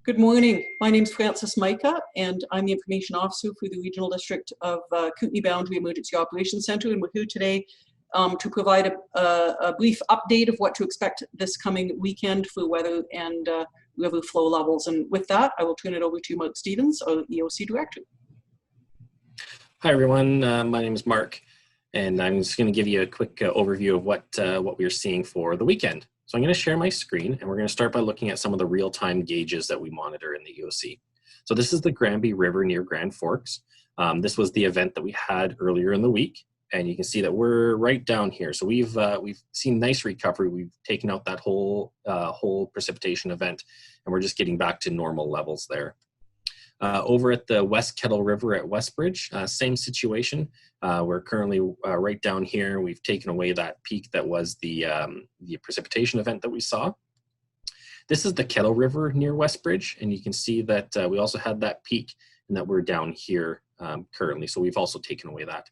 Good morning. My name is Frances Maika, and I'm the Information Officer for the Regional District of Kootenay Boundary Emergency Operations Center, and we're here today to provide a brief update of what to expect this coming weekend for weather and river flow levels. And with that, I will turn it over to Mark Stephens, our EOC Director. Hi everyone, my name is Mark, and I'm just going to give you a quick overview of what we're seeing for the weekend. So I'm going to share my screen, and we're going to start by looking at some of the real-time gauges that we monitor in the EOC. So this is the Granby River near Grand Forks. This was the event that we had earlier in the week, and you can see that we're right down here. So we've seen nice recovery. We've taken out that whole precipitation event, and we're just getting back to normal levels there. Over at the West Kettle River at Westbridge, same situation. We're currently right down here. We've taken away that peak that was the precipitation event that we saw. This is the Kettle River near Westbridge, and you can see that we also had that peak and that we're down here currently. So we've also taken away that.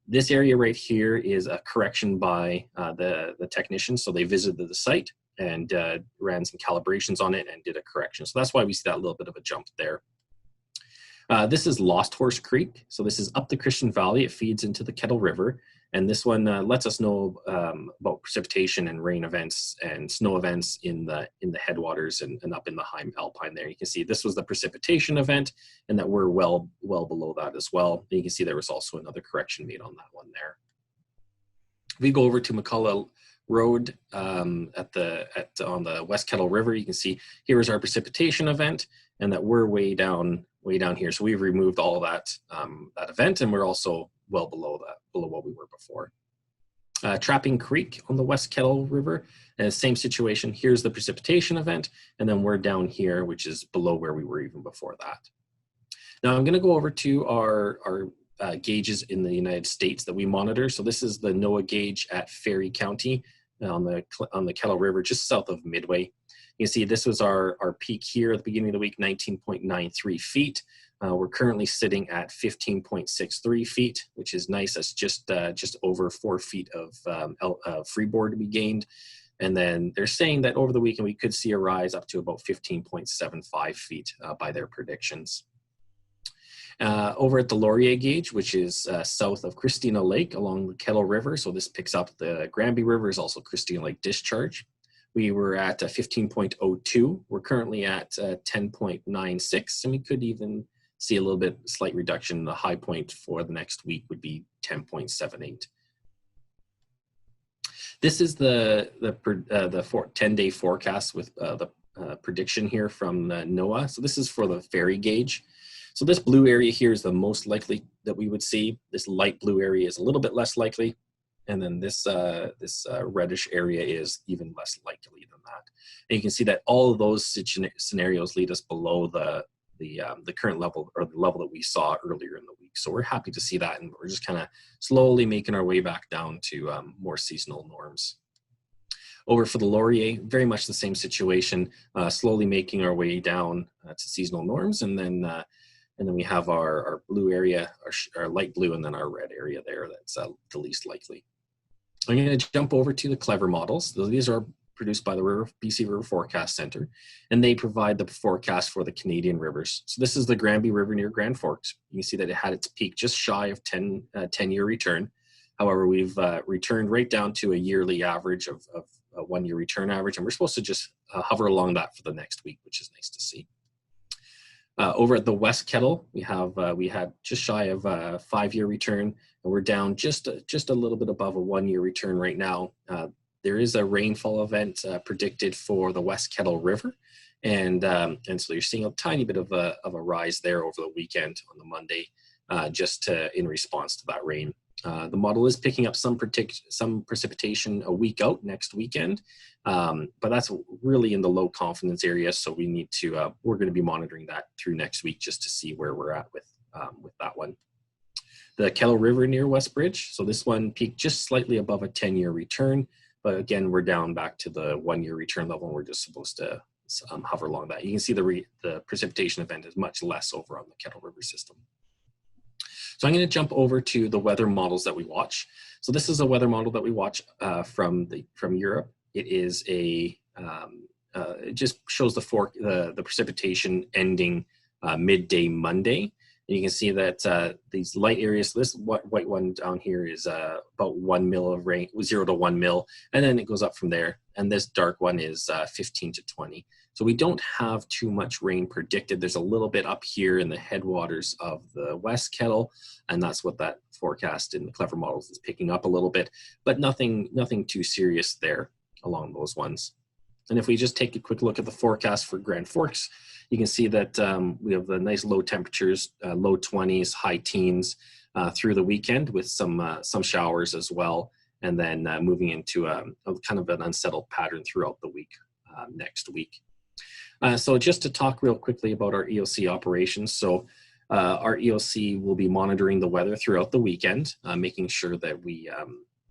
This area right here is a correction by the technicians. So they visited the site and ran some calibrations on it and did a correction. So that's why we see that little bit of a jump there. This is Lost Horse Creek. So this is up the Christian Valley. It feeds into the Kettle River. And this one lets us know about precipitation and rain events and snow events in the headwaters and up in the high alpine there. You can see this was the precipitation event and that we're well below that as well. And you can see there was also another correction made on that one there. We go over to McCullough Road on the West Kettle River. You can see here is our precipitation event and that we're way down here. So we've removed all of that event, and we're also well below what we were before. Trapping Creek on the West Kettle River, and same situation. Here's the precipitation event, and then we're down here, which is below where we were even before that. Now I'm going to go over to our gauges in the United States that we monitor. So this is the NOAA gauge at Ferry County on the Kettle River, just south of Midway. You can see this was our peak here at the beginning of the week, 19.93 feet. We're currently sitting at 15.63 feet, which is nice. That's just over 4 feet of freeboard to be gained. And then they're saying that over the weekend we could see a rise up to about 15.75 feet by their predictions. Over at the Laurier gauge, which is south of Christina Lake along the Kettle River. So this picks up the Granby River, is also Christina Lake discharge. We were at 15.02. We're currently at 10.96, and we could even see a little bit slight reduction. The high point for the next week would be 10.78. This is the 10-day forecast with the prediction here from NOAA. So this is for the Ferry gauge. So this blue area here is the most likely that we would see. This light blue area is a little bit less likely. And then this reddish area is even less likely than that. And you can see that all of those scenarios lead us below the current level, or the level that we saw earlier in the week. So we're happy to see that, and we're just kind of slowly making our way back down to more seasonal norms. Over for the Laurier, very much the same situation, slowly making our way down to seasonal norms, and then we have our blue area, our light blue, and then our red area there. That's the least likely. I'm going to jump over to the Clever models. These are produced by the BC River Forecast Center, and they provide the forecast for the Canadian rivers. So this is the Granby River near Grand Forks. You can see that it had its peak just shy of 10-year return. However, we've returned right down to a yearly average of a 1-year return average, and we're supposed to just hover along that for the next week, which is nice to see. Over at the West Kettle, we had just shy of a 5-year return, and we're down just a little bit above a 1-year return right now. There is a rainfall event predicted for the West Kettle River, and so you're seeing a tiny bit of a rise there over the weekend on the Monday, in response to that rain. The model is picking up some precipitation a week out next weekend, but that's really in the low confidence area. So we need to, we're going to be monitoring that through next week just to see where we're at with that one. The Kettle River near Westbridge. So this one peaked just slightly above a 10-year return, but again, we're down back to the 1-year return level, and we're just supposed to hover along that. You can see the precipitation event is much less over on the Kettle River system. So I'm going to jump over to the weather models that we watch. So this is a weather model that we watch from Europe. It is a it just shows the precipitation ending midday Monday. And you can see that these light areas, this white one down here is about 1 mil of rain, 0 to 1 mil, and then it goes up from there. And this dark one is 15 to 20. So we don't have too much rain predicted. There's a little bit up here in the headwaters of the West Kettle, and that's what that forecast in the Clever models is picking up a little bit, but nothing too serious there along those ones. And if we just take a quick look at the forecast for Grand Forks, you can see that we have the nice low temperatures, low 20s, high teens through the weekend with some showers as well, and then moving into a kind of an unsettled pattern throughout the week next week. So just to talk real quickly about our EOC operations. So our EOC will be monitoring the weather throughout the weekend, making sure that we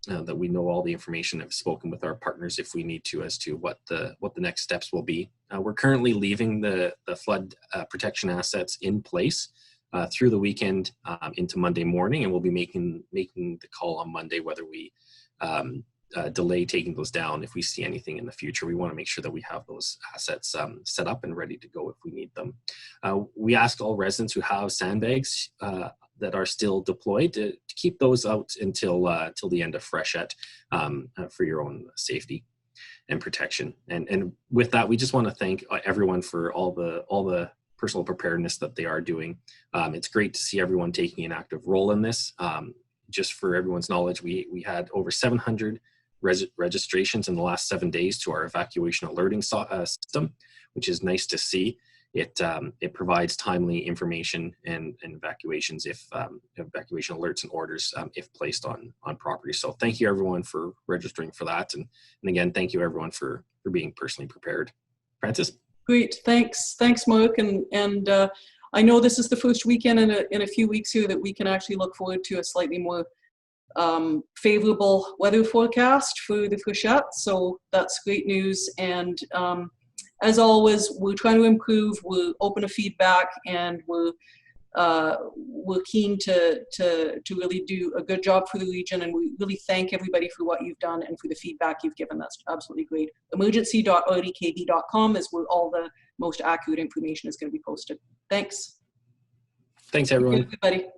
know all the information. I've spoken with our partners if we need to as to what the next steps will be. We're currently leaving the flood protection assets in place through the weekend into Monday morning, and we'll be making the call on Monday whether we delay taking those down if we see anything in the future. We want to make sure that we have those assets set up and ready to go if we need them. We ask all residents who have sandbags that are still deployed to keep those out until the end of Freshet for your own safety and protection. And with that, we just want to thank everyone for all the personal preparedness that they are doing. It's great to see everyone taking an active role in this. Just for everyone's knowledge, we had over 700 registrations in the last 7 days to our evacuation alerting system, which is nice to see. It provides timely information and evacuations if evacuation alerts and orders if placed on property. So thank you everyone for registering for that, and again thank you everyone for being personally prepared. Francis? Great, thanks Mark, and I know this is the first weekend in a few weeks here that we can actually look forward to a slightly more favorable weather forecast for the Freshet, so that's great news. And as always, we're trying to improve. We're open to feedback, and we're keen to really do a good job for the region. And we really thank everybody for what you've done and for the feedback you've given. That's absolutely great. Emergency.rdkb.com is where all the most accurate information is going to be posted. Thanks. Thanks, everyone. Thank you, everybody.